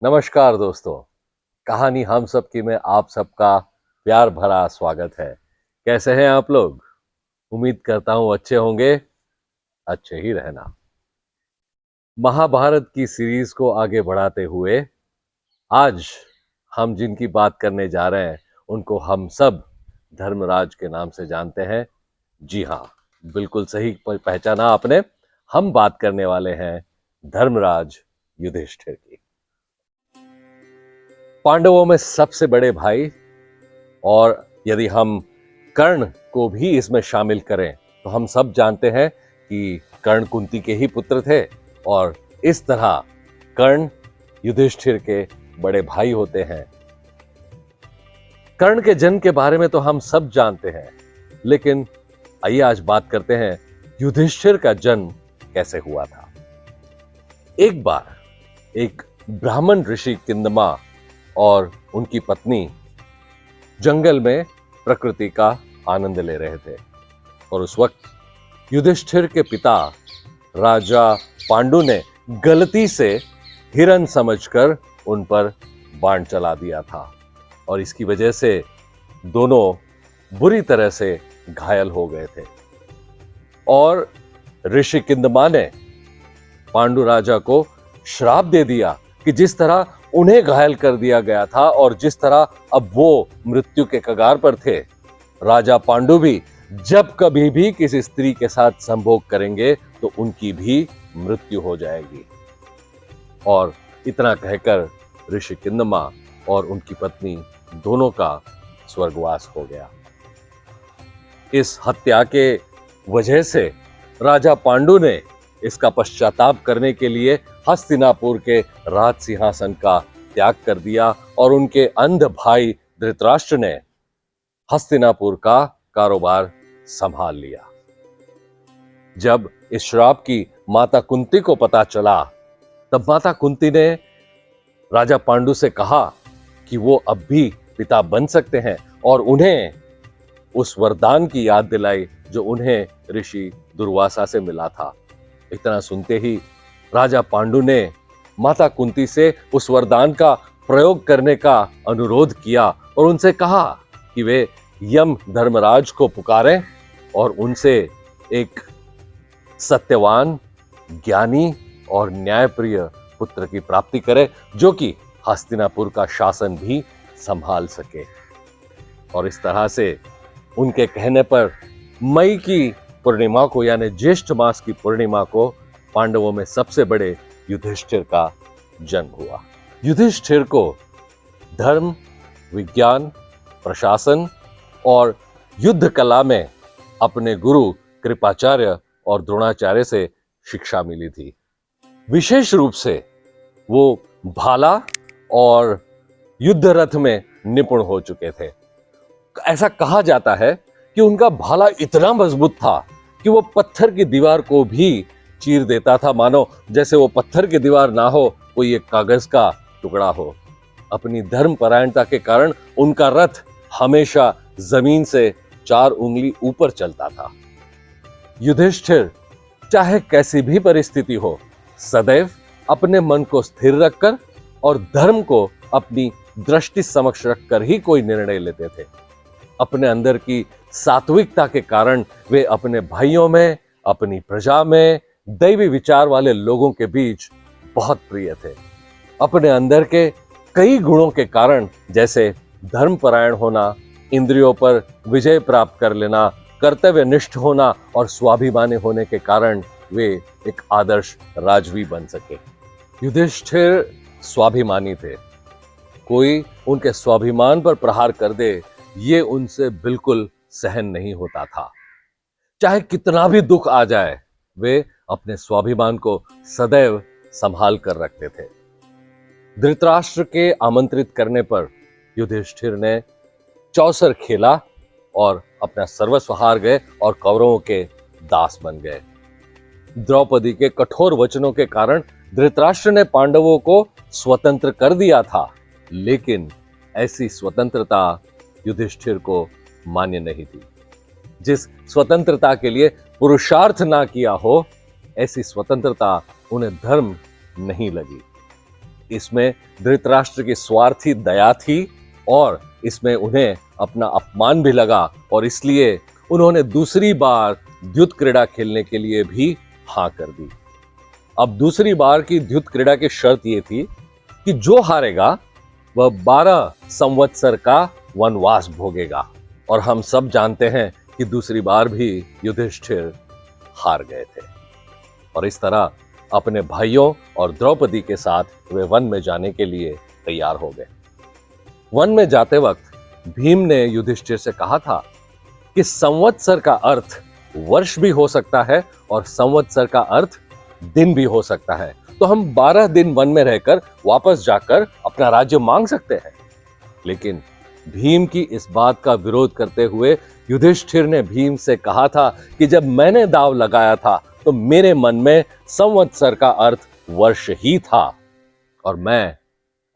नमस्कार दोस्तों। कहानी हम सब की में आप सबका प्यार भरा स्वागत है। कैसे हैं आप लोग? उम्मीद करता हूं अच्छे होंगे। अच्छे ही रहना। महाभारत की सीरीज को आगे बढ़ाते हुए आज हम जिनकी बात करने जा रहे हैं उनको हम सब धर्मराज के नाम से जानते हैं। जी हाँ, बिल्कुल सही पहचाना आपने। हम बात करने वाले हैं धर्मराज युधिष्ठिर की। पांडवों में सबसे बड़े भाई, और यदि हम कर्ण को भी इसमें शामिल करें तो हम सब जानते हैं कि कर्ण कुंती के ही पुत्र थे और इस तरह कर्ण युधिष्ठिर के बड़े भाई होते हैं। कर्ण के जन्म के बारे में तो हम सब जानते हैं, लेकिन आइए आज बात करते हैं युधिष्ठिर का जन्म कैसे हुआ था। एक बार एक ब्राह्मण ऋषि किंदमा और उनकी पत्नी जंगल में प्रकृति का आनंद ले रहे थे और उस वक्त युधिष्ठिर के पिता राजा पांडु ने गलती से हिरन समझकर उन पर बाण चला दिया था और इसकी वजह से दोनों बुरी तरह से घायल हो गए थे। और ऋषि किंदमा ने पांडु राजा को श्राप दे दिया कि जिस तरह उन्हें घायल कर दिया गया था और जिस तरह अब वो मृत्यु के कगार पर थे, राजा पांडु भी जब कभी भी किसी स्त्री के साथ संभोग करेंगे तो उनकी भी मृत्यु हो जाएगी। और इतना कहकर ऋषि किंदमा और उनकी पत्नी दोनों का स्वर्गवास हो गया। इस हत्या के वजह से राजा पांडु ने इसका पश्चाताप करने के लिए हस्तिनापुर के राज सिंहासन का त्याग कर दिया और उनके अंध भाई धृतराष्ट्र ने हस्तिनापुर का कारोबार संभाल लिया। जब इस श्राप की माता कुंती को पता चला, तब माता कुंती ने राजा पांडु से कहा कि वो अब भी पिता बन सकते हैं और उन्हें उस वरदान की याद दिलाई जो उन्हें ऋषि दुर्वासा से मिला था। इतना सुनते ही राजा पांडु ने माता कुंती से उस वरदान का प्रयोग करने का अनुरोध किया और उनसे कहा कि वे यम धर्मराज को पुकारें और उनसे एक सत्यवान, ज्ञानी और न्यायप्रिय पुत्र की प्राप्ति करें जो कि हस्तिनापुर का शासन भी संभाल सके। और इस तरह से उनके कहने पर मई की पूर्णिमा को यानी ज्येष्ठ मास की पूर्णिमा को पांडवों में सबसे बड़े युधिष्ठिर का जन्म हुआ। युधिष्ठिर को धर्म, विज्ञान, प्रशासन और युद्ध कला में अपने गुरु कृपाचार्य और द्रोणाचार्य से शिक्षा मिली थी। विशेष रूप से वो भाला और युद्ध रथ में निपुण हो चुके थे। ऐसा कहा जाता है कि उनका भाला इतना मजबूत था कि वो पत्थर की दीवार को भी चीर देता था, मानो जैसे वो पत्थर की दीवार ना हो, कोई एक कागज का टुकड़ा हो। अपनी धर्मपरायणता के कारण उनका रथ हमेशा जमीन से 4 उंगली ऊपर चलता था। युधिष्ठिर चाहे कैसी भी परिस्थिति हो, सदैव अपने मन को स्थिर रखकर और धर्म को अपनी दृष्टि समक्ष रखकर ही कोई निर्णय लेते थे। अपने अंदर की सात्विकता के कारण वे अपने भाइयों में, अपनी प्रजा में, दैवी विचार वाले लोगों के बीच बहुत प्रिय थे। अपने अंदर के कई गुणों के कारण, जैसे धर्मपरायण होना, इंद्रियों पर विजय प्राप्त कर लेना, कर्तव्यनिष्ठ होना और स्वाभिमानी होने के कारण वे एक आदर्श राजवी बन सके। युधिष्ठिर स्वाभिमानी थे। कोई उनके स्वाभिमान पर प्रहार कर दे, ये उनसे बिल्कुल सहन नहीं होता था। चाहे कितना भी दुख आ जाए, वे अपने स्वाभिमान को सदैव संभाल कर रखते थे। धृतराष्ट्र के आमंत्रित करने पर युधिष्ठिर ने चौसर खेला और अपना सर्वस्व हार गए और कौरवों के दास बन गए। द्रौपदी के कठोर वचनों के कारण धृतराष्ट्र ने पांडवों को स्वतंत्र कर दिया था, लेकिन ऐसी स्वतंत्रता युधिष्ठिर को मान्य नहीं थी। जिस स्वतंत्रता के लिए पुरुषार्थ ना किया हो, ऐसी स्वतंत्रता उन्हें धर्म नहीं लगी। इसमें धृतराष्ट्र की स्वार्थी दया थी और इसमें उन्हें अपना अपमान भी लगा और इसलिए उन्होंने दूसरी बार द्युत क्रीड़ा खेलने के लिए भी हाँ कर दी। अब दूसरी बार की द्युत क्रीड़ा की शर्त यह थी कि जो हारेगा वह 12 संवत्सर का वनवास भोगेगा और हम सब जानते हैं कि दूसरी बार भी युधिष्ठिर हार गए थे और इस तरह अपने भाइयों और द्रौपदी के साथ वे वन में जाने के लिए तैयार हो गए। वन में जाते वक्त भीम ने युधिष्ठिर से कहा था कि संवत्सर का अर्थ वर्ष भी हो सकता है और संवत्सर का अर्थ दिन भी हो सकता है, तो हम 12 दिन वन में रहकर वापस जाकर अपना राज्य मांग सकते हैं। लेकिन भीम की इस बात का विरोध करते हुए युधिष्ठिर ने भीम से कहा था कि जब मैंने दांव लगाया था तो मेरे मन में संवत्सर का अर्थ वर्ष ही था और मैं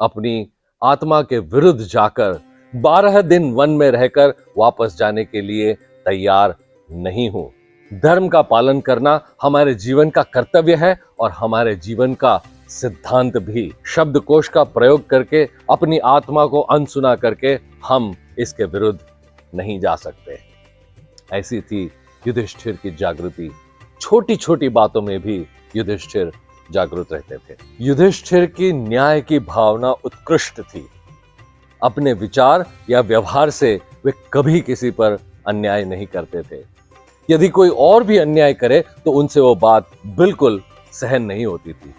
अपनी आत्मा के विरुद्ध जाकर 12 दिन वन में रहकर वापस जाने के लिए तैयार नहीं हूं। धर्म का पालन करना हमारे जीवन का कर्तव्य है और हमारे जीवन का सिद्धांत भी। शब्दकोश का प्रयोग करके अपनी आत्मा को अनसुना करके हम इसके विरुद्ध नहीं जा सकते। ऐसी थी युधिष्ठिर की जागृति। छोटी छोटी बातों में भी युधिष्ठिर जागृत रहते थे। युधिष्ठिर की न्याय की भावना उत्कृष्ट थी। अपने विचार या व्यवहार से वे कभी किसी पर अन्याय नहीं करते थे। यदि कोई और भी अन्याय करे तो उनसे वो बात बिल्कुल सहन नहीं होती थी।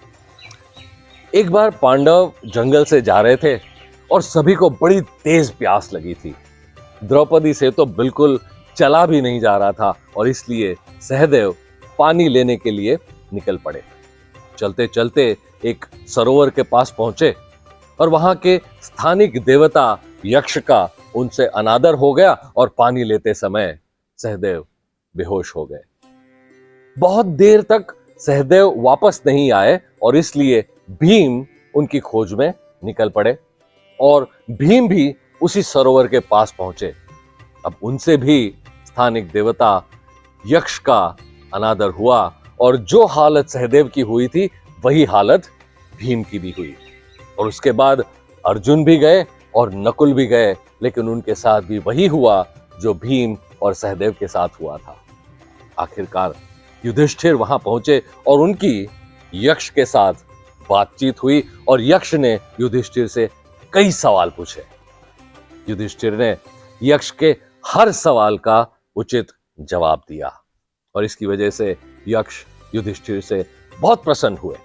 एक बार पांडव जंगल से जा रहे थे और सभी को बड़ी तेज प्यास लगी थी। द्रौपदी से तो बिल्कुल चला भी नहीं जा रहा था और इसलिए सहदेव पानी लेने के लिए निकल पड़े। चलते चलते एक सरोवर के पास पहुंचे और वहां के स्थानिक देवता यक्ष का उनसे अनादर हो गया और पानी लेते समय सहदेव बेहोश हो गए। बहुत देर तक सहदेव वापस नहीं आए और इसलिए भीम उनकी खोज में निकल पड़े और भीम भी उसी सरोवर के पास पहुंचे। अब उनसे भी स्थानिक देवता यक्ष का अनादर हुआ और जो हालत सहदेव की हुई थी वही हालत भीम की भी हुई। और उसके बाद अर्जुन भी गए और नकुल भी गए, लेकिन उनके साथ भी वही हुआ जो भीम और सहदेव के साथ हुआ था। आखिरकार युधिष्ठिर वहां पहुंचे और उनकी यक्ष के साथ बातचीत हुई और यक्ष ने युधिष्ठिर से कई सवाल पूछे। युधिष्ठिर ने यक्ष के हर सवाल का उचित जवाब दिया और इसकी वजह से यक्ष युधिष्ठिर से बहुत प्रसन्न हुए।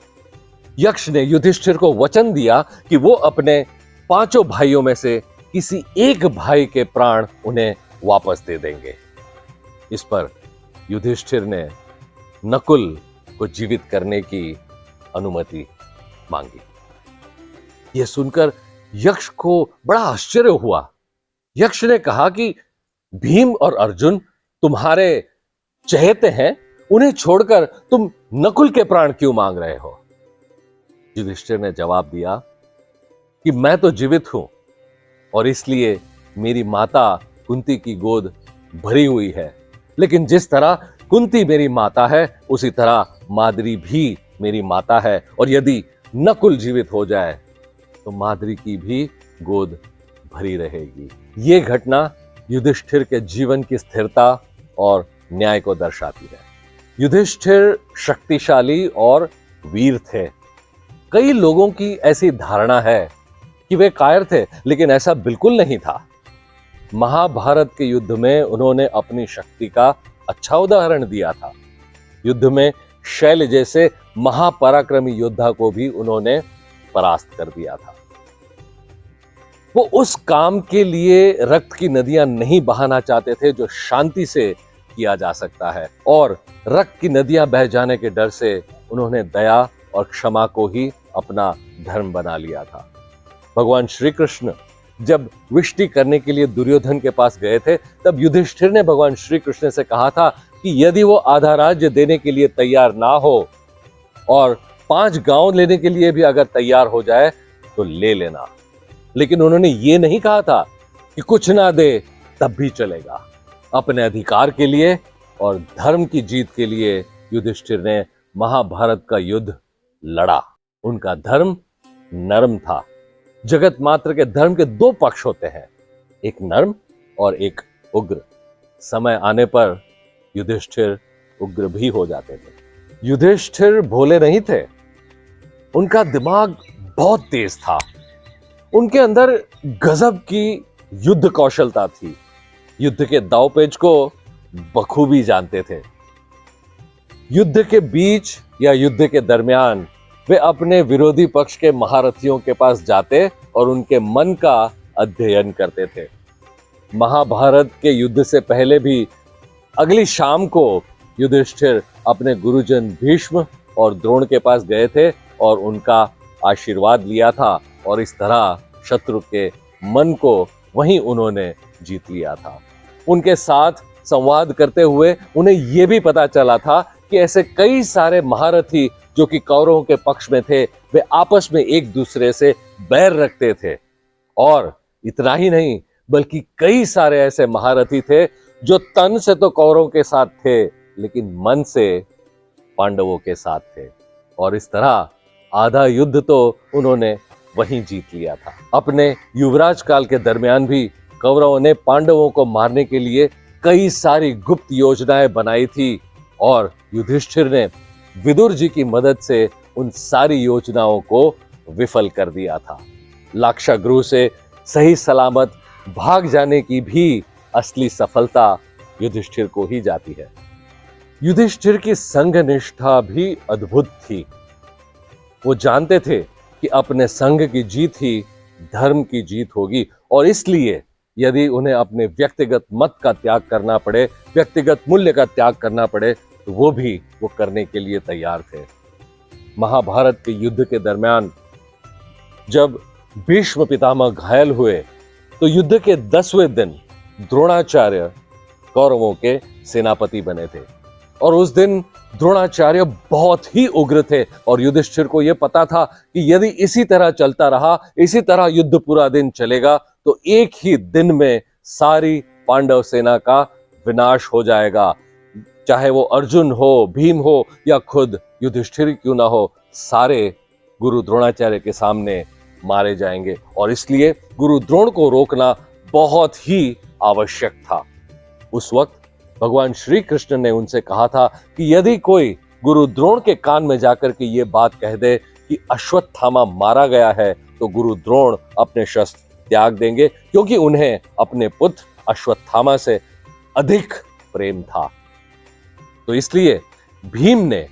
यक्ष ने युधिष्ठिर को वचन दिया कि वो अपने 5 भाइयों में से किसी एक भाई के प्राण उन्हें वापस दे देंगे। इस पर युधिष्ठिर ने नकुल को जीवित करने की अनुमति मांगी। यह सुनकर यक्ष को बड़ा आश्चर्य हुआ। यक्ष ने कहा कि भीम और अर्जुन तुम्हारे चहेते हैं, उन्हें छोड़कर तुम नकुल के प्राण क्यों मांग रहे हो? युधिष्ठिर ने जवाब दिया कि मैं तो जीवित हूं और इसलिए मेरी माता कुंती की गोद भरी हुई है, लेकिन जिस तरह कुंती मेरी माता है उसी तरह माद्री भी मेरी माता है और यदि नकुल जीवित हो जाए तो माद्री की भी गोद भरी रहेगी। ये घटना युधिष्ठिर के जीवन की स्थिरता और न्याय को दर्शाती है। युधिष्ठिर शक्तिशाली और वीर थे। कई लोगों की ऐसी धारणा है कि वे कायर थे, लेकिन ऐसा बिल्कुल नहीं था। महाभारत के युद्ध में उन्होंने अपनी शक्ति का अच्छा उदाहरण दिया था। युद्ध में शैल जैसे महापराक्रमी योद्धा को भी उन्होंने परास्त कर दिया था। वो उस काम के लिए रक्त की नदियां नहीं बहाना चाहते थे जो शांति से किया जा सकता है, और रक्त की नदियां बह जाने के डर से उन्होंने दया और क्षमा को ही अपना धर्म बना लिया था। भगवान श्री कृष्ण जब विष्टि करने के लिए दुर्योधन के पास गए थे, तब युधिष्ठिर ने भगवान श्री कृष्ण से कहा था कि यदि वो आधा राज्य देने के लिए तैयार ना हो और 5 गांव लेने के लिए भी अगर तैयार हो जाए तो ले लेना। लेकिन उन्होंने ये नहीं कहा था कि कुछ ना दे तब भी चलेगा। अपने अधिकार के लिए और धर्म की जीत के लिए युधिष्ठिर ने महाभारत का युद्ध लड़ा। उनका धर्म नर्म था। जगत मात्र के धर्म के दो पक्ष होते हैं, एक नर्म और एक उग्र। समय आने पर युधिष्ठिर उग्र भी हो जाते थे। युधिष्ठिर भोले नहीं थे, उनका दिमाग बहुत तेज था। उनके अंदर गजब की युद्ध कौशलता थी। युद्ध के दांवपेच को बखूबी जानते थे। युद्ध के बीच या युद्ध के दरमियान वे अपने विरोधी पक्ष के महारथियों के पास जाते और उनके मन का अध्ययन करते थे। महाभारत के युद्ध से पहले भी अगली शाम को युधिष्ठिर अपने गुरुजन भीष्म और द्रोण के पास गए थे और उनका आशीर्वाद लिया था, और इस तरह शत्रु के मन को वहीं उन्होंने जीत लिया था। उनके साथ संवाद करते हुए उन्हें यह भी पता चला था कि ऐसे कई सारे महारथी जो कि कौरवों के पक्ष में थे, वे आपस में एक दूसरे से बैर रखते थे। और इतना ही नहीं, बल्कि कई सारे ऐसे महारथी थे जो तन से तो कौरवों के साथ थे, लेकिन मन से पांडवों के साथ थे। और इस तरह आधा युद्ध तो उन्होंने वहीं जीत लिया था। अपने युवराज काल के दरमियान भी कौरवों ने पांडवों को मारने के लिए कई सारी गुप्त योजनाएं बनाई थी, और युधिष्ठिर ने विदुर जी की मदद से उन सारी योजनाओं को विफल कर दिया था। लाक्षागृह से सही सलामत भाग जाने की भी असली सफलता युधिष्ठिर को ही जाती है। युधिष्ठिर की संघ निष्ठा भी अद्भुत थी। वो जानते थे कि अपने संघ की जीत ही धर्म की जीत होगी, और इसलिए यदि उन्हें अपने व्यक्तिगत मत का त्याग करना पड़े, व्यक्तिगत मूल्य का त्याग करना पड़े, तो वो करने के लिए तैयार थे। महाभारत के युद्ध के दरमियान जब भीष्म पितामह घायल हुए, तो युद्ध के 10वें दिन द्रोणाचार्य कौरवों के सेनापति बने थे। और उस दिन द्रोणाचार्य बहुत ही उग्र थे, और युधिष्ठिर को यह पता था कि यदि इसी तरह चलता रहा, इसी तरह युद्ध पूरा दिन चलेगा, तो एक ही दिन में सारी पांडव सेना का विनाश हो जाएगा। चाहे वो अर्जुन हो, भीम हो या खुद युधिष्ठिर क्यों ना हो, सारे गुरु द्रोणाचार्य के सामने मारे जाएंगे। और इसलिए गुरु द्रोण को रोकना बहुत ही आवश्यक था। उस वक्त भगवान श्री कृष्ण ने उनसे कहा था कि यदि कोई गुरु द्रोण के कान में जाकर के ये बात कह दे कि अश्वत्थामा मारा गया है, तो गुरु द्रोण अपने शस्त्र त्याग देंगे, क्योंकि उन्हें अपने पुत्र अश्वत्थामा से अधिक प्रेम था। तो इसलिए भीम ने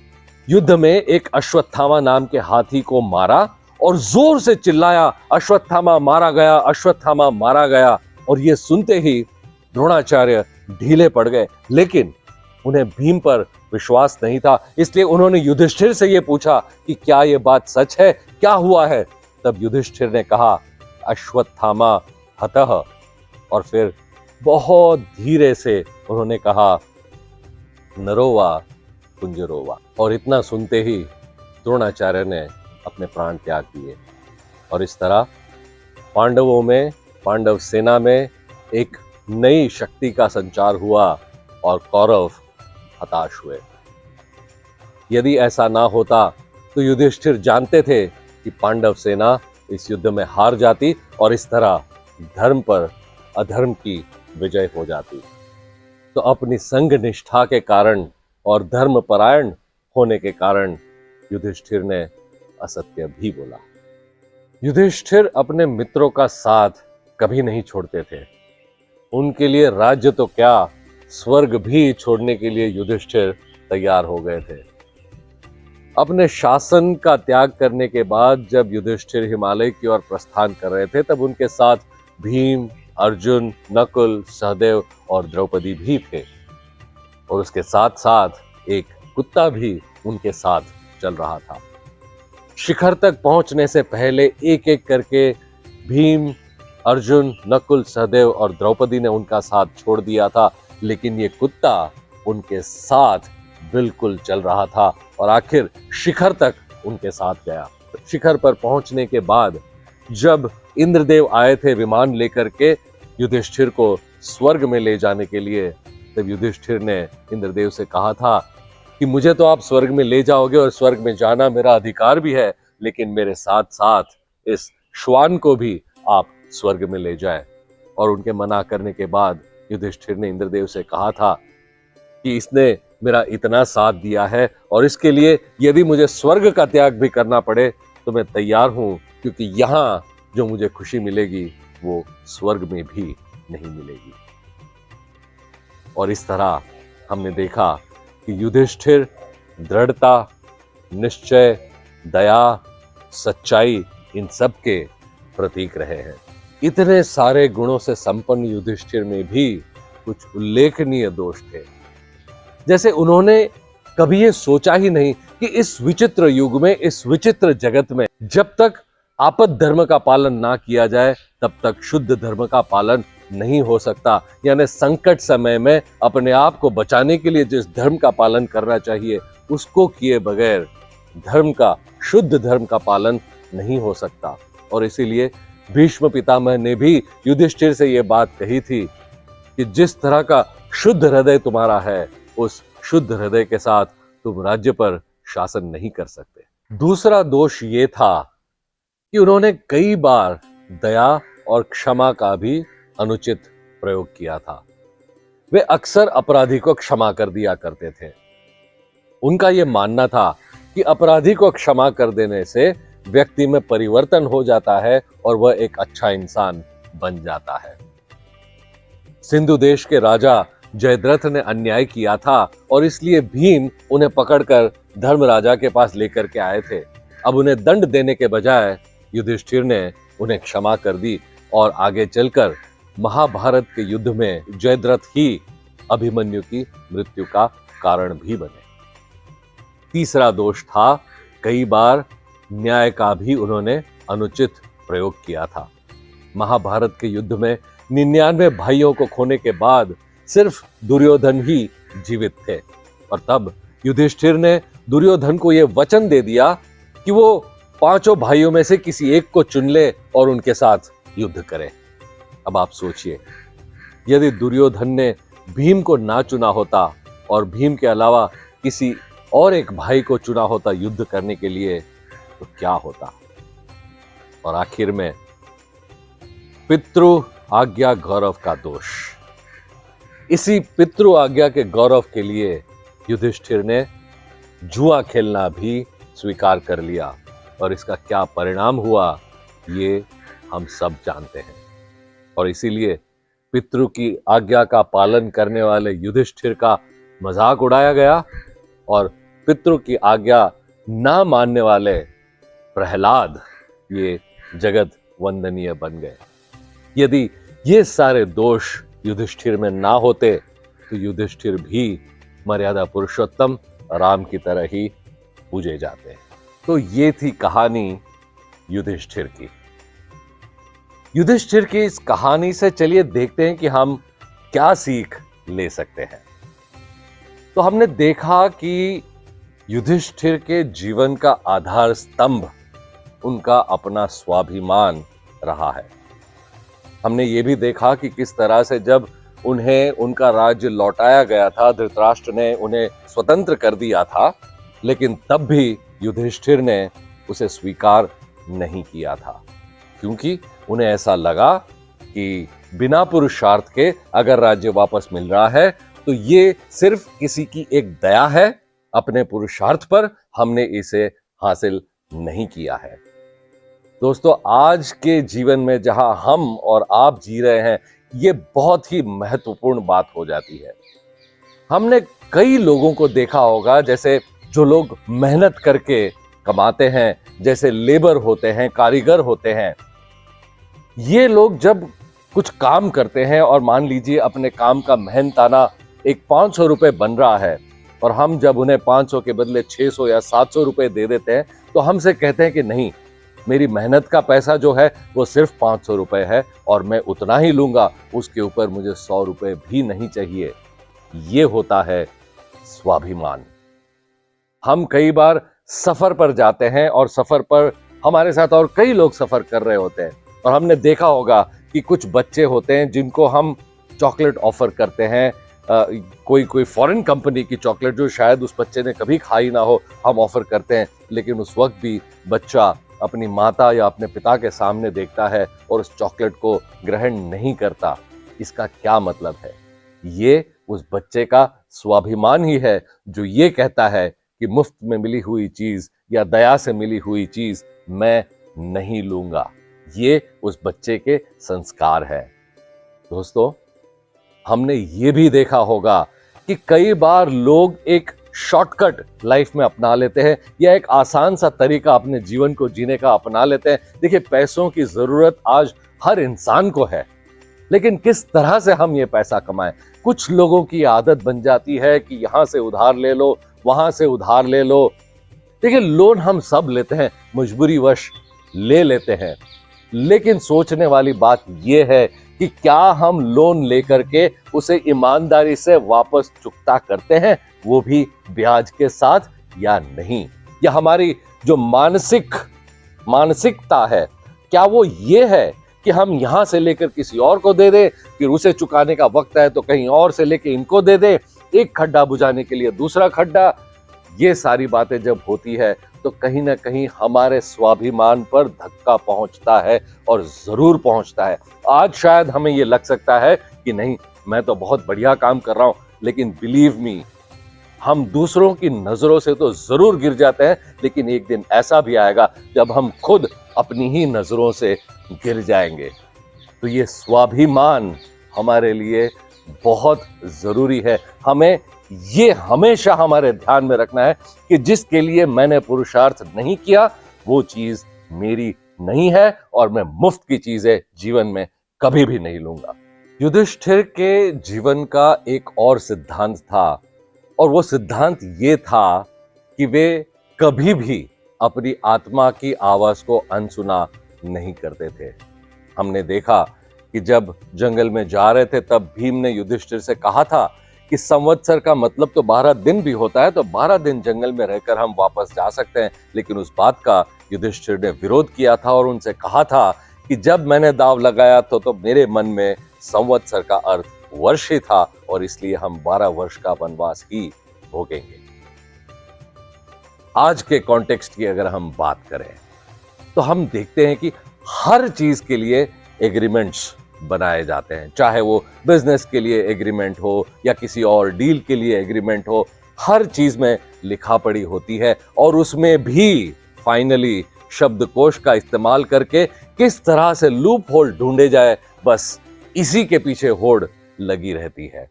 युद्ध में एक अश्वत्थामा नाम के हाथी को मारा और जोर से चिल्लाया, अश्वत्थामा मारा गया, अश्वत्थामा मारा गया। और ये सुनते ही द्रोणाचार्य ढीले पड़ गए, लेकिन उन्हें भीम पर विश्वास नहीं था। इसलिए उन्होंने युधिष्ठिर से यह पूछा कि क्या यह बात सच है, क्या हुआ है। तब युधिष्ठिर ने कहा, अश्वत्थामा हतः। और फिर बहुत धीरे से उन्होंने कहा, नरोवा कुंजरोवा। और इतना सुनते ही द्रोणाचार्य ने अपने प्राण त्याग दिए। और इस तरह पांडवों में, पांडव सेना में एक नई शक्ति का संचार हुआ और कौरव हताश हुए। यदि ऐसा ना होता तो युधिष्ठिर जानते थे कि पांडव सेना इस युद्ध में हार जाती और इस तरह धर्म पर अधर्म की विजय हो जाती। तो अपनी संघ निष्ठा के कारण और धर्म परायण होने के कारण युधिष्ठिर ने असत्य भी बोला। युधिष्ठिर अपने मित्रों का साथ कभी नहीं छोड़ते थे। उनके लिए राज्य तो क्या, स्वर्ग भी छोड़ने के लिए युधिष्ठिर तैयार हो गए थे। अपने शासन का त्याग करने के बाद जब युधिष्ठिर हिमालय की ओर प्रस्थान कर रहे थे, तब उनके साथ भीम, अर्जुन, नकुल, सहदेव और द्रौपदी भी थे। और उसके साथ साथ एक कुत्ता भी उनके साथ चल रहा था। शिखर तक पहुंचने से पहले एक एक करके भीम, अर्जुन, नकुल, सहदेव और द्रौपदी ने उनका साथ छोड़ दिया था, लेकिन ये कुत्ता उनके साथ बिल्कुल चल रहा था और आखिर शिखर तक उनके साथ गया। शिखर पर पहुंचने के बाद जब इंद्रदेव आए थे विमान लेकर के युधिष्ठिर को स्वर्ग में ले जाने के लिए, तब युधिष्ठिर ने इंद्रदेव से कहा था कि मुझे तो आप स्वर्ग में ले जाओगे और स्वर्ग में जाना मेरा अधिकार भी है, लेकिन मेरे साथ साथ इस श्वान को भी आप स्वर्ग में ले जाए। और उनके मना करने के बाद युधिष्ठिर ने इंद्रदेव से कहा था कि इसने मेरा इतना साथ दिया है और इसके लिए यदि मुझे स्वर्ग का त्याग भी करना पड़े तो मैं तैयार हूं, क्योंकि यहां जो मुझे खुशी मिलेगी वो स्वर्ग में भी नहीं मिलेगी। और इस तरह हमने देखा कि युधिष्ठिर दृढ़ता, निश्चय, दया, सच्चाई इन सब के प्रतीक रहे हैं। इतने सारे गुणों से संपन्न युधिष्ठिर में भी कुछ उल्लेखनीय दोष थे। जैसे उन्होंने कभी ये सोचा ही नहीं कि इस विचित्र युग में, इस विचित्र जगत में जब तक आपद धर्म का पालन ना किया जाए तब तक शुद्ध धर्म का पालन नहीं हो सकता। यानी संकट समय में अपने आप को बचाने के लिए जिस धर्म का पालन करना चाहिए उसको किए बगैर धर्म का, शुद्ध धर्म का पालन नहीं हो सकता। और इसीलिए भीष्म पितामह ने भी युधिष्ठिर से यह बात कही थी कि जिस तरह का शुद्ध हृदय तुम्हारा है उस शुद्ध हृदय के साथ तुम राज्य पर शासन नहीं कर सकते। दूसरा दोष ये था कि उन्होंने कई बार दया और क्षमा का भी अनुचित प्रयोग किया था। वे अक्सर अपराधी को क्षमा कर दिया करते थे। उनका यह मानना था कि अपराधी को क्षमा कर देने से व्यक्ति में परिवर्तन हो जाता है और वह एक अच्छा इंसान बन जाता है। सिंधु देश के राजा जयद्रथ ने अन्याय किया था और इसलिए भीम उन्हें पकड़कर धर्मराजा के पास लेकर के आए थे। अब उन्हें दंड देने के बजाय युधिष्ठिर ने उन्हें क्षमा कर दी और आगे चलकर महाभारत के युद्ध में जयद्रथ ही अभिमन्यु की मृत्यु का कारण भी बने। तीसरा दोष था, कई बार न्याय का भी उन्होंने अनुचित प्रयोग किया था। महाभारत के युद्ध में 99 भाइयों को खोने के बाद सिर्फ दुर्योधन ही जीवित थे और तब युधिष्ठिर ने दुर्योधन को यह वचन दे दिया कि वो 5 भाइयों में से किसी एक को चुन ले और उनके साथ युद्ध करे। अब आप सोचिए, यदि दुर्योधन ने भीम को ना चुना होता और भीम के अलावा किसी और एक भाई को चुना होता युद्ध करने के लिए तो क्या होता। और आखिर में पितृ आज्ञा गौरव का दोष। इसी पितृ आज्ञा के गौरव के लिए युधिष्ठिर ने जुआ खेलना भी स्वीकार कर लिया और इसका क्या परिणाम हुआ ये हम सब जानते हैं। और इसीलिए पितृ की आज्ञा का पालन करने वाले युधिष्ठिर का मजाक उड़ाया गया और पितृ की आज्ञा ना मानने वाले प्रहलाद ये जगत वंदनीय बन गए। यदि ये सारे दोष युधिष्ठिर में ना होते तो युधिष्ठिर भी मर्यादा पुरुषोत्तम राम की तरह ही पूजे जाते। तो ये थी कहानी युधिष्ठिर की। युधिष्ठिर की इस कहानी से चलिए देखते हैं कि हम क्या सीख ले सकते हैं। तो हमने देखा कि युधिष्ठिर के जीवन का आधार स्तंभ उनका अपना स्वाभिमान रहा है। हमने ये भी देखा कि किस तरह से जब उन्हें उनका राज्य लौटाया गया था, धृतराष्ट्र ने उन्हें स्वतंत्र कर दिया था, लेकिन तब भी युधिष्ठिर ने उसे स्वीकार नहीं किया था, क्योंकि उन्हें ऐसा लगा कि बिना पुरुषार्थ के अगर राज्य वापस मिल रहा है तो ये सिर्फ किसी की एक दया है, अपने पुरुषार्थ पर हमने इसे हासिल नहीं किया है। दोस्तों, आज के जीवन में जहां हम और आप जी रहे हैं, ये बहुत ही महत्वपूर्ण बात हो जाती है। हमने कई लोगों को देखा होगा, जैसे जो लोग मेहनत करके कमाते हैं, जैसे लेबर होते हैं, कारीगर होते हैं, ये लोग जब कुछ काम करते हैं और मान लीजिए अपने काम का मेहनताना एक 500 रुपए बन रहा है और हम जब उन्हें 500 के बदले 600 या 700 रुपए दे देते हैं तो हमसे कहते हैं कि नहीं, मेरी मेहनत का पैसा जो है वो सिर्फ 500 रुपए है और मैं उतना ही लूंगा, उसके ऊपर मुझे 100 रुपए भी नहीं चाहिए। ये होता है स्वाभिमान। हम कई बार सफर पर जाते हैं और सफर पर हमारे साथ और कई लोग सफर कर रहे होते हैं और हमने देखा होगा कि कुछ बच्चे होते हैं जिनको हम चॉकलेट ऑफर करते हैं, कोई फॉरेन कंपनी की चॉकलेट जो शायद उस बच्चे ने कभी खाई ना हो, हम ऑफर करते हैं, लेकिन उस वक्त भी बच्चा अपनी माता या अपने पिता के सामने देखता है और उस चॉकलेट को ग्रहण नहीं करता, इसका क्या मतलब है? ये उस बच्चे का स्वाभिमान ही है जो ये कहता है कि मुफ्त में मिली हुई चीज या दया से मिली हुई चीज मैं नहीं लूंगा। ये उस बच्चे के संस्कार है। दोस्तों, हमने ये भी देखा होगा कि कई बार लोग एक शॉर्टकट लाइफ में अपना लेते हैं या एक आसान सा तरीका अपने जीवन को जीने का अपना लेते हैं। देखिए, पैसों की जरूरत आज हर इंसान को है, लेकिन किस तरह से हम ये पैसा कमाएं? कुछ लोगों की आदत बन जाती है कि यहां से उधार ले लो, वहां से उधार ले लो। देखिए, लोन हम सब लेते हैं, मजबूरीवश ले लेते हैं, लेकिन सोचने वाली बात यह है कि क्या हम लोन लेकर के उसे ईमानदारी से वापस चुकता करते हैं, वो भी ब्याज के साथ या नहीं? या हमारी जो मानसिकता है, क्या वो ये है कि हम यहां से लेकर किसी और को दे दें, फिर उसे चुकाने का वक्त है तो कहीं और से लेकर इनको दे दें, एक खड्डा बुझाने के लिए दूसरा खड्डा? ये सारी बातें जब होती है तो कहीं ना कहीं हमारे स्वाभिमान पर धक्का पहुंचता है, और जरूर पहुंचता है। आज शायद हमें ये लग सकता है कि नहीं, मैं तो बहुत बढ़िया काम कर रहा हूं, लेकिन बिलीव मी, हम दूसरों की नजरों से तो जरूर गिर जाते हैं, लेकिन एक दिन ऐसा भी आएगा जब हम खुद अपनी ही नजरों से गिर जाएंगे। तो ये स्वाभिमान हमारे लिए बहुत जरूरी है। हमें ये हमेशा हमारे ध्यान में रखना है कि जिसके लिए मैंने पुरुषार्थ नहीं किया वो चीज मेरी नहीं है, और मैं मुफ्त की चीजें जीवन में कभी भी नहीं लूंगा। युधिष्ठिर के जीवन का एक और सिद्धांत था, और वो सिद्धांत ये था कि वे कभी भी अपनी आत्मा की आवाज को अनसुना नहीं करते थे। हमने देखा कि जब जंगल में जा रहे थे तब भीम ने युधिष्ठिर से कहा था कि संवत्सर का मतलब तो 12 दिन भी होता है, तो 12 दिन जंगल में रहकर हम वापस जा सकते हैं। लेकिन उस बात का युधिष्ठिर ने विरोध किया था और उनसे कहा था कि जब मैंने दाव लगाया तो मेरे मन में संवत्सर का अर्थ वर्ष ही था, और इसलिए हम 12 वर्ष का वनवास ही भोगेंगे। आज के कॉन्टेक्स्ट की अगर हम बात करें तो हम देखते हैं कि हर चीज के लिए एग्रीमेंट्स बनाए जाते हैं, चाहे वो बिजनेस के लिए एग्रीमेंट हो या किसी और डील के लिए एग्रीमेंट हो। हर चीज में लिखा पड़ी होती है, और उसमें भी फाइनली शब्दकोश का इस्तेमाल करके किस तरह से लूप होल ढूंढे जाए, बस इसी के पीछे होड़ लगी रहती है।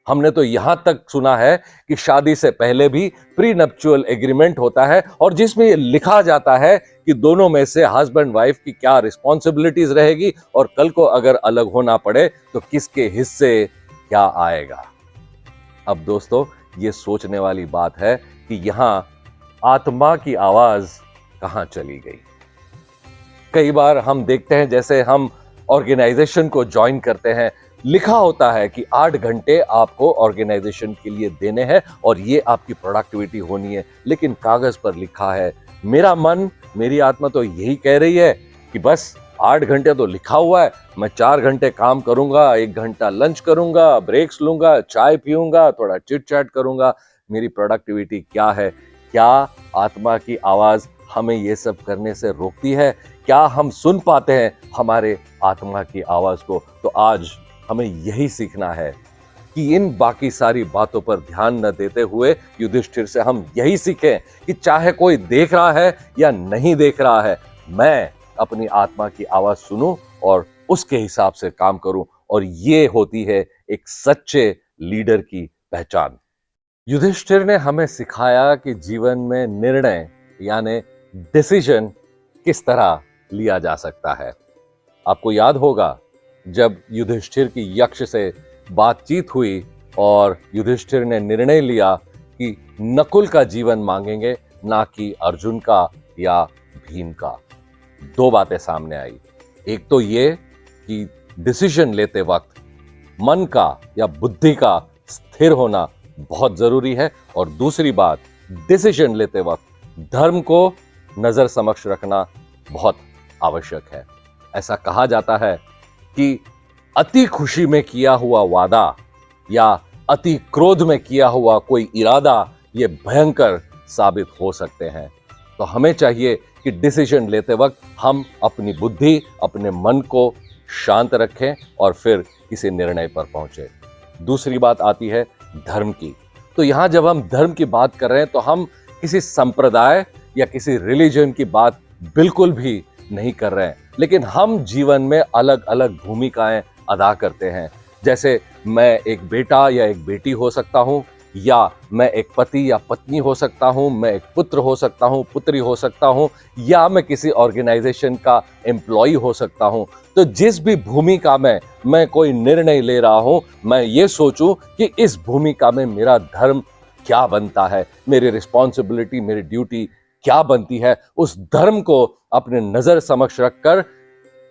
हमने तो यहां तक सुना है कि शादी से पहले भी प्री नप्चुअल एग्रीमेंट होता है, और जिसमें ये लिखा जाता है कि दोनों में से हस्बैंड वाइफ की क्या रिस्पॉन्सिबिलिटीज रहेगी, और कल को अगर अलग होना पड़े तो किसके हिस्से क्या आएगा। अब दोस्तों, ये सोचने वाली बात है कि यहां आत्मा की आवाज कहां चली गई। कई बार हम देखते हैं, जैसे हम ऑर्गेनाइजेशन को ज्वाइन करते हैं, लिखा होता है कि 8 घंटे आपको ऑर्गेनाइजेशन के लिए देने हैं और ये आपकी प्रोडक्टिविटी होनी है, लेकिन कागज पर लिखा है। मेरा मन, मेरी आत्मा तो यही कह रही है कि बस 8 घंटे तो लिखा हुआ है, मैं 4 घंटे काम करूंगा, 1 घंटा लंच करूंगा, ब्रेक्स लूंगा, चाय पीऊंगा, थोड़ा चिट चैट करूंगा। मेरी प्रोडक्टिविटी क्या है? क्या आत्मा की आवाज हमें ये सब करने से रोकती है? क्या हम सुन पाते हैं हमारे आत्मा की आवाज को? तो आज हमें यही सीखना है कि इन बाकी सारी बातों पर ध्यान न देते हुए युधिष्ठिर से हम यही सीखें कि चाहे कोई देख रहा है या नहीं देख रहा है, मैं अपनी आत्मा की आवाज सुनूं और उसके हिसाब से काम करूं। और ये होती है एक सच्चे लीडर की पहचान। युधिष्ठिर ने हमें सिखाया कि जीवन में निर्णय यानी डिसीजन किस तरह लिया जा सकता है। आपको याद होगा जब युधिष्ठिर की यक्ष से बातचीत हुई और युधिष्ठिर ने निर्णय लिया कि नकुल का जीवन मांगेंगे, ना कि अर्जुन का या भीम का। 2 बातें सामने आई। एक तो ये कि डिसीजन लेते वक्त मन का या बुद्धि का स्थिर होना बहुत जरूरी है, और दूसरी बात, डिसीजन लेते वक्त धर्म को नजर समक्ष रखना बहुत आवश्यक है। ऐसा कहा जाता है कि अति खुशी में किया हुआ वादा या अति क्रोध में किया हुआ कोई इरादा ये भयंकर साबित हो सकते हैं। तो हमें चाहिए कि डिसीजन लेते वक्त हम अपनी बुद्धि, अपने मन को शांत रखें और फिर किसी निर्णय पर पहुंचे। दूसरी बात आती है धर्म की। तो यहां जब हम धर्म की बात कर रहे हैं तो हम किसी संप्रदाय या किसी रिलीजन की बात बिल्कुल भी नहीं कर रहे हैं, लेकिन हम जीवन में अलग अलग भूमिकाएं अदा करते हैं। जैसे मैं एक बेटा या एक बेटी हो सकता हूं, या मैं एक पति या पत्नी हो सकता हूं, मैं एक पुत्र हो सकता हूं, पुत्री हो सकता हूं, या मैं किसी ऑर्गेनाइजेशन का एम्प्लॉय हो सकता हूं। तो जिस भी भूमिका में मैं कोई निर्णय ले रहा हूं, मैं ये सोचूं कि इस भूमिका में मेरा धर्म क्या बनता है, मेरी रिस्पॉन्सिबिलिटी, मेरी ड्यूटी क्या बनती है। उस धर्म को अपने नजर समक्ष रखकर,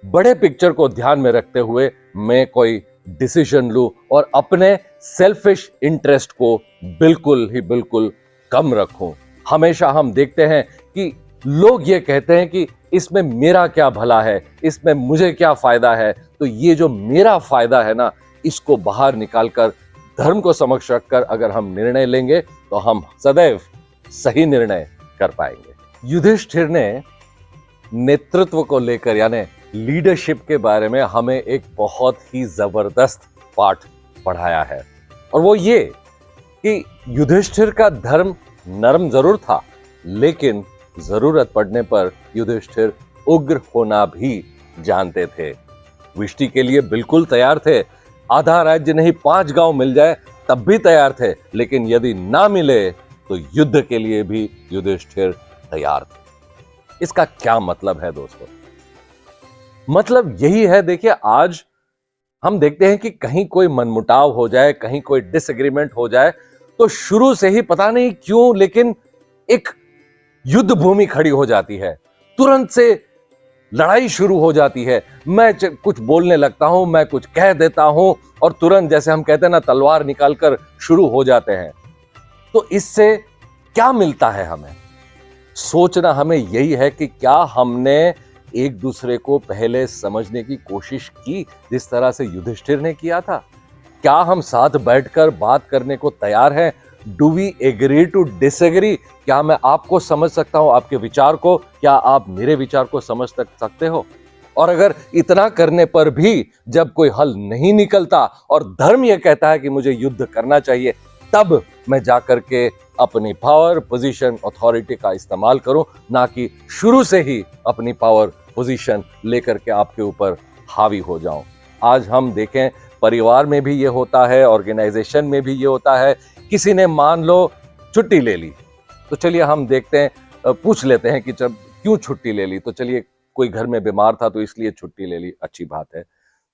बड़े पिक्चर को ध्यान में रखते हुए मैं कोई डिसीजन लूं और अपने सेल्फिश इंटरेस्ट को बिल्कुल कम रखूं। हमेशा हम देखते हैं कि लोग ये कहते हैं कि इसमें मेरा क्या भला है, इसमें मुझे क्या फायदा है। तो ये जो मेरा फायदा है ना, इसको बाहर निकालकर धर्म को समक्ष रखकर अगर हम निर्णय लेंगे तो हम सदैव सही निर्णय कर पाएंगे। युधिष्ठिर ने नेतृत्व को लेकर यानी लीडरशिप के बारे में हमें एक बहुत ही जबरदस्त पाठ पढ़ाया है, और वो ये कि युधिष्ठिर का धर्म नरम जरूर था, लेकिन जरूरत पड़ने पर युधिष्ठिर उग्र होना भी जानते थे। विष्टि के लिए बिल्कुल तैयार थे, आधा राज्य नहीं 5 गांव मिल जाए तब भी तैयार थे, लेकिन यदि ना मिले तो युद्ध के लिए भी युधिष्ठिर तैयार थे। इसका क्या मतलब है दोस्तों? मतलब यही है, देखिए आज हम देखते हैं कि कहीं कोई मनमुटाव हो जाए, कहीं कोई डिसएग्रीमेंट हो जाए, तो शुरू से ही पता नहीं क्यों लेकिन एक युद्ध भूमि खड़ी हो जाती है, तुरंत से लड़ाई शुरू हो जाती है। मैं कुछ बोलने लगता हूं, मैं कुछ कह देता हूं और तुरंत जैसे हम कहते हैं ना, तलवार निकालकर शुरू हो जाते हैं। तो इससे क्या मिलता है हमें? सोचना हमें यही है कि क्या हमने एक दूसरे को पहले समझने की कोशिश की जिस तरह से युधिष्ठिर ने किया था? क्या हम साथ बैठकर बात करने को तैयार हैं? Do we agree to disagree? क्या मैं आपको समझ सकता हूं, आपके विचार को? क्या आप मेरे विचार को समझ सकते हो? और अगर इतना करने पर भी जब कोई हल नहीं निकलता और धर्म यह कहता है कि मुझे युद्ध करना चाहिए, तब मैं जाकर के अपनी पावर, पोजीशन, अथॉरिटी का इस्तेमाल करूं, ना कि शुरू से ही अपनी पावर, पोजीशन लेकर के आपके ऊपर हावी हो जाऊं। आज हम देखें, परिवार में भी ये होता है, ऑर्गेनाइजेशन में भी ये होता है। किसी ने मान लो छुट्टी ले ली, तो चलिए हम देखते हैं, पूछ लेते हैं कि जब क्यों छुट्टी ले ली, तो चलिए कोई घर में बीमार था तो इसलिए छुट्टी ले ली, अच्छी बात है।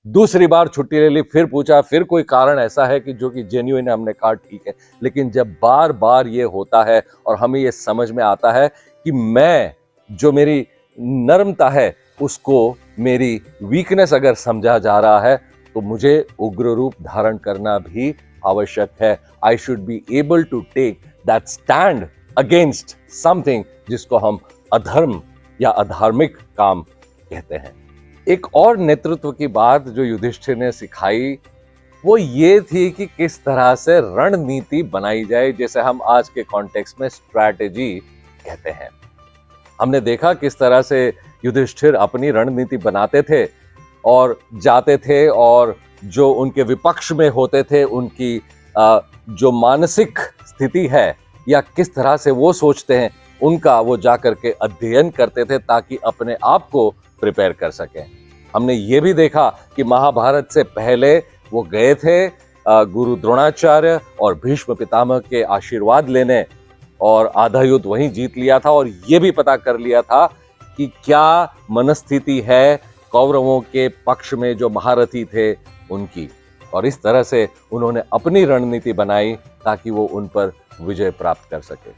दूसरी बार छुट्टी ले ली, फिर पूछा, फिर कोई कारण ऐसा है कि जो कि जेन्युइन है, हमने कहा ठीक है। लेकिन जब बार बार ये होता है और हमें ये समझ में आता है कि मैं, जो मेरी नर्मता है, उसको मेरी वीकनेस अगर समझा जा रहा है, तो मुझे उग्र रूप धारण करना भी आवश्यक है। I should be able to take that stand against something जिसको हम अधर्म या अधार्मिक काम कहते हैं। एक और नेतृत्व की बात जो युधिष्ठिर ने सिखाई, वो ये थी कि किस तरह से रणनीति बनाई जाए, जैसे हम आज के कॉन्टेक्स्ट में स्ट्रैटेजी कहते हैं। हमने देखा किस तरह से युधिष्ठिर अपनी रणनीति बनाते थे और जाते थे, और जो उनके विपक्ष में होते थे उनकी जो मानसिक स्थिति है या किस तरह से वो सोचते हैं, उनका वो जाकर के अध्ययन करते थे ताकि अपने आप को प्रिपेयर कर सकें। हमने ये भी देखा कि महाभारत से पहले वो गए थे गुरु द्रोणाचार्य और भीष्म पितामह के आशीर्वाद लेने, और आधा युद्ध वहीं जीत लिया था, और ये भी पता कर लिया था कि क्या मनस्थिति है कौरवों के पक्ष में जो महारथी थे उनकी, और इस तरह से उन्होंने अपनी रणनीति बनाई ताकि वो उन पर विजय प्राप्त कर सके।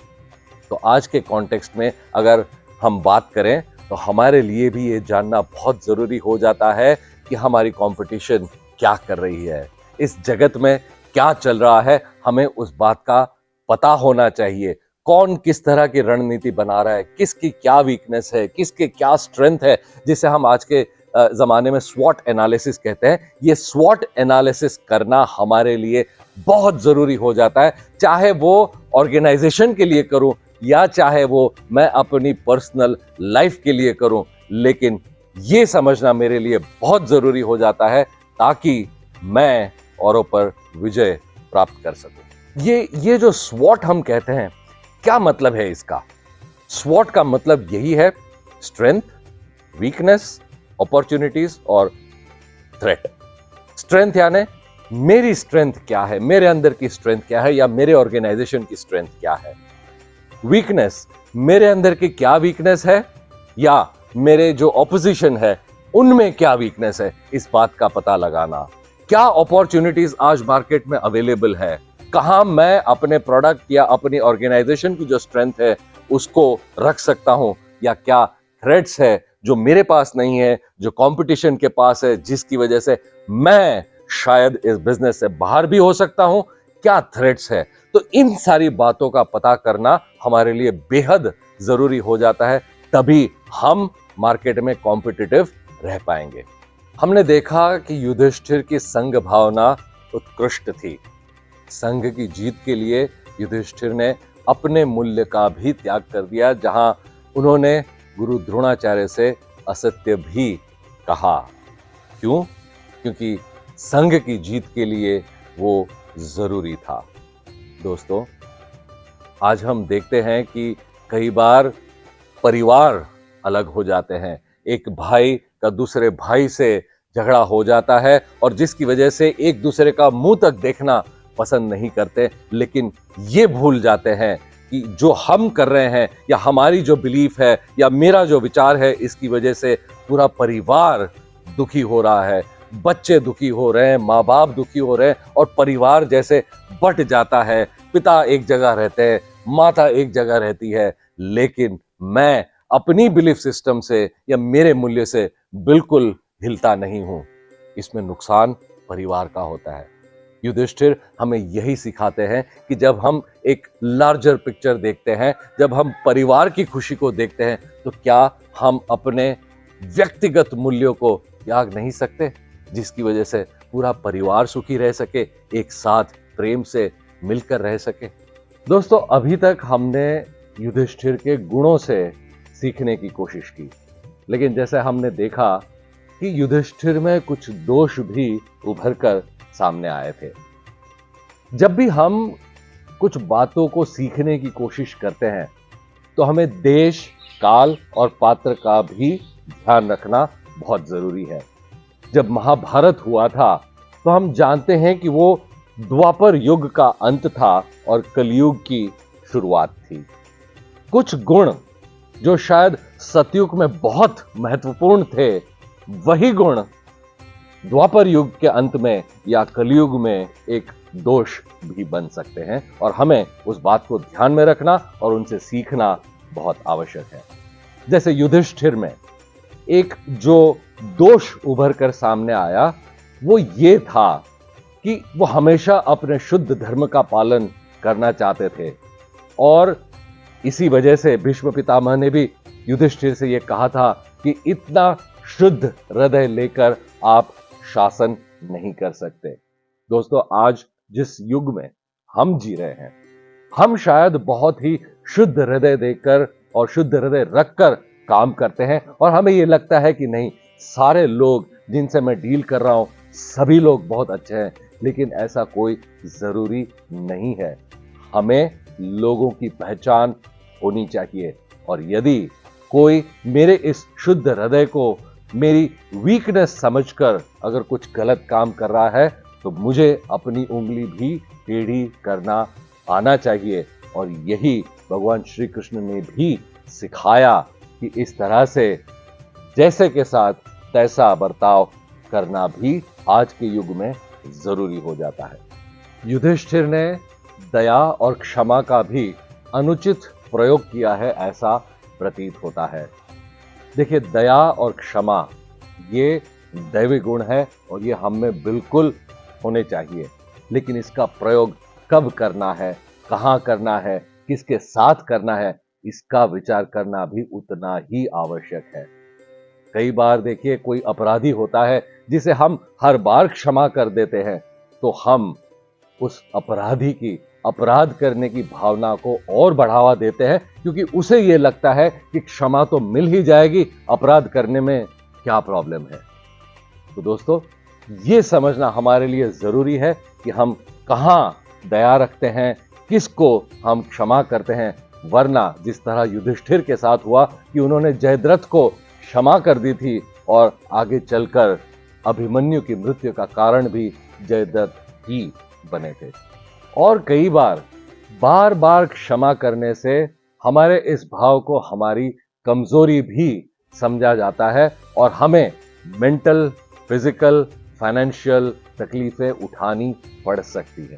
तो आज के कॉन्टेक्स्ट में अगर हम बात करें तो हमारे लिए भी ये जानना बहुत जरूरी हो जाता है कि हमारी कंपटीशन क्या कर रही है, इस जगत में क्या चल रहा है, हमें उस बात का पता होना चाहिए। कौन किस तरह की रणनीति बना रहा है, किसकी क्या वीकनेस है, किसके क्या स्ट्रेंथ है, जिसे हम आज के जमाने में स्वॉट एनालिसिस कहते हैं। ये स्वॉट एनालिसिस करना हमारे लिए बहुत जरूरी हो जाता है, चाहे वो ऑर्गेनाइजेशन के लिए करूं या चाहे वो मैं अपनी पर्सनल लाइफ के लिए करूं, लेकिन ये समझना मेरे लिए बहुत जरूरी हो जाता है ताकि मैं औरों पर विजय प्राप्त कर सकूं। ये जो स्वॉट हम कहते हैं, क्या मतलब है इसका? स्वॉट का मतलब यही है स्ट्रेंथ, वीकनेस, अपॉर्चुनिटीज और थ्रेट। स्ट्रेंथ यानी मेरी स्ट्रेंथ क्या है, मेरे अंदर की स्ट्रेंथ क्या है, या मेरे ऑर्गेनाइजेशन की स्ट्रेंथ क्या है। वीकनेस, मेरे अंदर की क्या वीकनेस है, या मेरे जो ऑपोजिशन है उनमें क्या वीकनेस है, इस बात का पता लगाना। क्या अपॉर्चुनिटीज आज मार्केट में अवेलेबल है, कहां मैं अपने प्रोडक्ट या अपनी ऑर्गेनाइजेशन की जो स्ट्रेंथ है उसको रख सकता हूं, या क्या थ्रेट्स है जो मेरे पास नहीं है, जो कंपटीशन के पास है, जिसकी वजह से मैं शायद इस बिजनेस से बाहर भी हो सकता हूं। क्या थ्रेट्स है? तो इन सारी बातों का पता करना हमारे लिए बेहद जरूरी हो जाता है, तभी हम मार्केट में कॉम्पिटिटिव रह पाएंगे। हमने देखा कि युधिष्ठिर की संघ भावना उत्कृष्ट थी। संघ की जीत के लिए युधिष्ठिर ने अपने मूल्य का भी त्याग कर दिया, जहां उन्होंने गुरु द्रोणाचार्य से असत्य भी कहा। क्यों? क्योंकि संघ की जीत के लिए वो जरूरी था। दोस्तों, आज हम देखते हैं कि कई बार परिवार अलग हो जाते हैं। एक भाई का दूसरे भाई से झगड़ा हो जाता है और जिसकी वजह से एक दूसरे का मुंह तक देखना पसंद नहीं करते, लेकिन ये भूल जाते हैं कि जो हम कर रहे हैं या हमारी जो बिलीफ है या मेरा जो विचार है, इसकी वजह से पूरा परिवार दुखी हो रहा है, बच्चे दुखी हो रहे हैं, माँ बाप दुखी हो रहे हैं और परिवार जैसे बट जाता है। पिता एक जगह रहते हैं, माता एक जगह रहती है, लेकिन मैं अपनी बिलीफ सिस्टम से या मेरे मूल्य से बिल्कुल हिलता नहीं हूं। इसमें नुकसान परिवार का होता है। युधिष्ठिर हमें यही सिखाते हैं कि जब हम एक लार्जर पिक्चर देखते हैं, जब हम परिवार की खुशी को देखते हैं, तो क्या हम अपने व्यक्तिगत मूल्यों को त्याग नहीं सकते, जिसकी वजह से पूरा परिवार सुखी रह सके, एक साथ प्रेम से मिलकर रह सके। दोस्तों, अभी तक हमने युधिष्ठिर के गुणों से सीखने की कोशिश की, लेकिन जैसे हमने देखा कि युधिष्ठिर में कुछ दोष भी उभर कर सामने आए थे। जब भी हम कुछ बातों को सीखने की कोशिश करते हैं, तो हमें देश, काल और पात्र का भी ध्यान रखना बहुत जरूरी है। जब महाभारत हुआ था, तो हम जानते हैं कि वो द्वापर युग का अंत था और कलयुग की शुरुआत थी। कुछ गुण जो शायद सतयुग में बहुत महत्वपूर्ण थे, वही गुण द्वापर युग के अंत में या कलयुग में एक दोष भी बन सकते हैं, और हमें उस बात को ध्यान में रखना और उनसे सीखना बहुत आवश्यक है। जैसे युधिष्ठिर में एक जो दोष उभर कर सामने आया, वो ये था कि वो हमेशा अपने शुद्ध धर्म का पालन करना चाहते थे, और इसी वजह से भीष्म पितामह ने भी युधिष्ठिर से यह कहा था कि इतना शुद्ध हृदय लेकर आप शासन नहीं कर सकते। दोस्तों, आज जिस युग में हम जी रहे हैं, हम शायद बहुत ही शुद्ध हृदय देकर और शुद्ध हृदय रखकर काम करते हैं, और हमें यह लगता है कि नहीं, सारे लोग जिनसे मैं डील कर रहा हूं सभी लोग बहुत अच्छे हैं, लेकिन ऐसा कोई जरूरी नहीं है। हमें लोगों की पहचान होनी चाहिए, और यदि कोई मेरे इस शुद्ध हृदय को मेरी वीकनेस समझकर अगर कुछ गलत काम कर रहा है, तो मुझे अपनी उंगली भी टेढ़ी करना आना चाहिए। और यही भगवान श्री कृष्ण ने भी सिखाया कि इस तरह से जैसे के साथ तैसा बर्ताव करना भी आज के युग में जरूरी हो जाता है। युधिष्ठिर ने दया और क्षमा का भी अनुचित प्रयोग किया है, ऐसा प्रतीत होता है। देखिए, दया और क्षमा ये दैवी गुण है और ये हम में बिल्कुल होने चाहिए, लेकिन इसका प्रयोग कब करना है, कहां करना है, किसके साथ करना है, इसका विचार करना भी उतना ही आवश्यक है। कई बार देखिए, कोई अपराधी होता है जिसे हम हर बार क्षमा कर देते हैं, तो हम उस अपराधी की अपराध करने की भावना को और बढ़ावा देते हैं, क्योंकि उसे यह लगता है कि क्षमा तो मिल ही जाएगी, अपराध करने में क्या प्रॉब्लम है। तो दोस्तों, यह समझना हमारे लिए जरूरी है कि हम कहां दया रखते हैं, किसको हम क्षमा करते हैं, वरना जिस तरह युधिष्ठिर के साथ हुआ कि उन्होंने जयद्रथ को क्षमा कर दी थी और आगे चलकर अभिमन्यु की मृत्यु का कारण भी जयद्रथ ही बने थे। और कई बार बार बार क्षमा करने से हमारे इस भाव को हमारी कमजोरी भी समझा जाता है और हमें मेंटल, फिजिकल, फाइनेंशियल तकलीफें उठानी पड़ सकती है।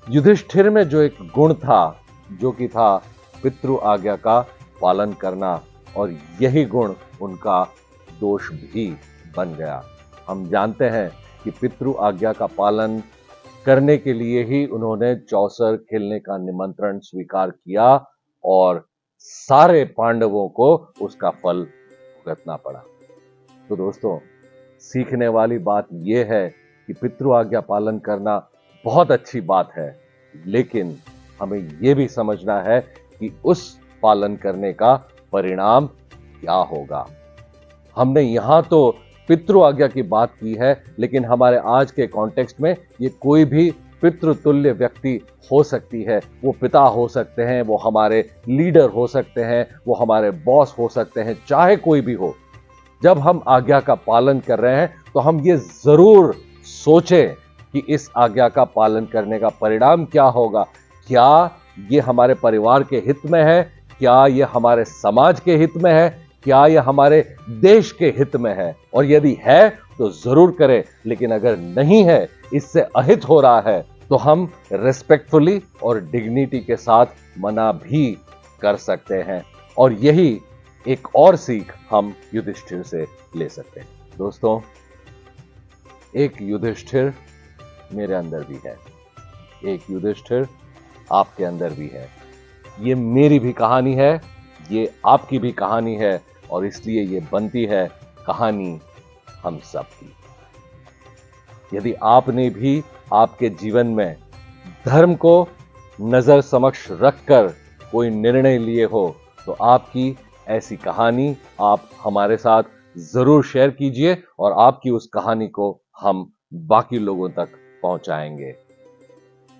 युधिष्ठिर में जो एक गुण था, जो कि था पितृ आज्ञा का पालन करना, और यही गुण उनका दोष भी बन गया। हम जानते हैं कि पितृ आज्ञा का पालन करने के लिए ही उन्होंने चौसर खेलने का निमंत्रण स्वीकार किया और सारे पांडवों को उसका फल भुगतना पड़ा। तो दोस्तों, सीखने वाली बात यह है कि पितृ आज्ञा पालन करना बहुत अच्छी बात है, लेकिन हमें यह भी समझना है कि उस पालन करने का परिणाम क्या होगा। हमने यहां तो पितृ आज्ञा की बात की है, लेकिन हमारे आज के कॉन्टेक्स्ट में ये कोई भी पितृतुल्य व्यक्ति हो सकती है। वो पिता हो सकते हैं, वो हमारे लीडर हो सकते हैं, वो हमारे बॉस हो सकते हैं, चाहे कोई भी हो। जब हम आज्ञा का पालन कर रहे हैं तो हम ये जरूर सोचें कि इस आज्ञा का पालन करने का परिणाम क्या होगा। क्या ये हमारे परिवार के हित में है? क्या ये हमारे समाज के हित में है? क्या यह हमारे देश के हित में है? और यदि है तो जरूर करें, लेकिन अगर नहीं है, इससे अहित हो रहा है, तो हम रिस्पेक्टफुली और डिग्निटी के साथ मना भी कर सकते हैं। और यही एक और सीख हम युधिष्ठिर से ले सकते हैं। दोस्तों, एक युधिष्ठिर मेरे अंदर भी है, एक युधिष्ठिर आपके अंदर भी है। ये मेरी भी कहानी है, ये आपकी भी कहानी है, और इसलिए ये बनती है कहानी हम सब की। यदि आपने भी आपके जीवन में धर्म को नजर समक्ष रखकर कोई निर्णय लिए हो, तो आपकी ऐसी कहानी आप हमारे साथ जरूर शेयर कीजिए और आपकी उस कहानी को हम बाकी लोगों तक पहुंचाएंगे।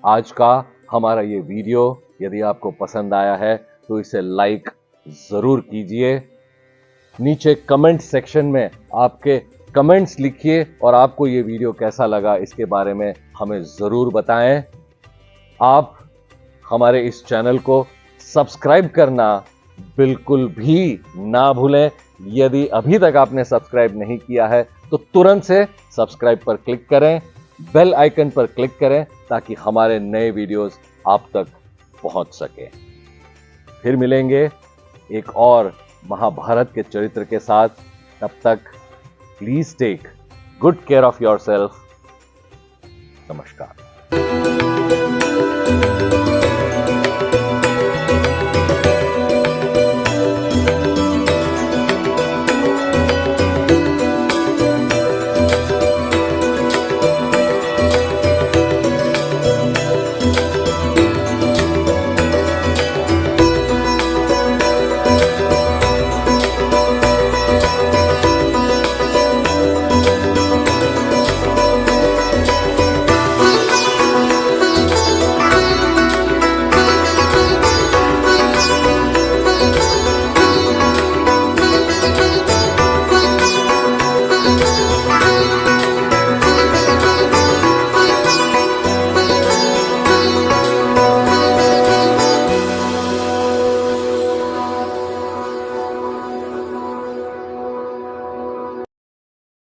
आज का हमारा ये वीडियो यदि आपको पसंद आया है तो इसे लाइक जरूर कीजिए। नीचे कमेंट सेक्शन में आपके कमेंट्स लिखिए और आपको ये वीडियो कैसा लगा इसके बारे में हमें जरूर बताएं। आप हमारे इस चैनल को सब्सक्राइब करना बिल्कुल भी ना भूलें। यदि अभी तक आपने सब्सक्राइब नहीं किया है तो तुरंत से सब्सक्राइब पर क्लिक करें, बेल आइकन पर क्लिक करें, ताकि हमारे नए वीडियोस आप तक पहुंच सके। फिर मिलेंगे एक और महाभारत के चरित्र के साथ। तब तक please take good care of yourself. नमस्कार।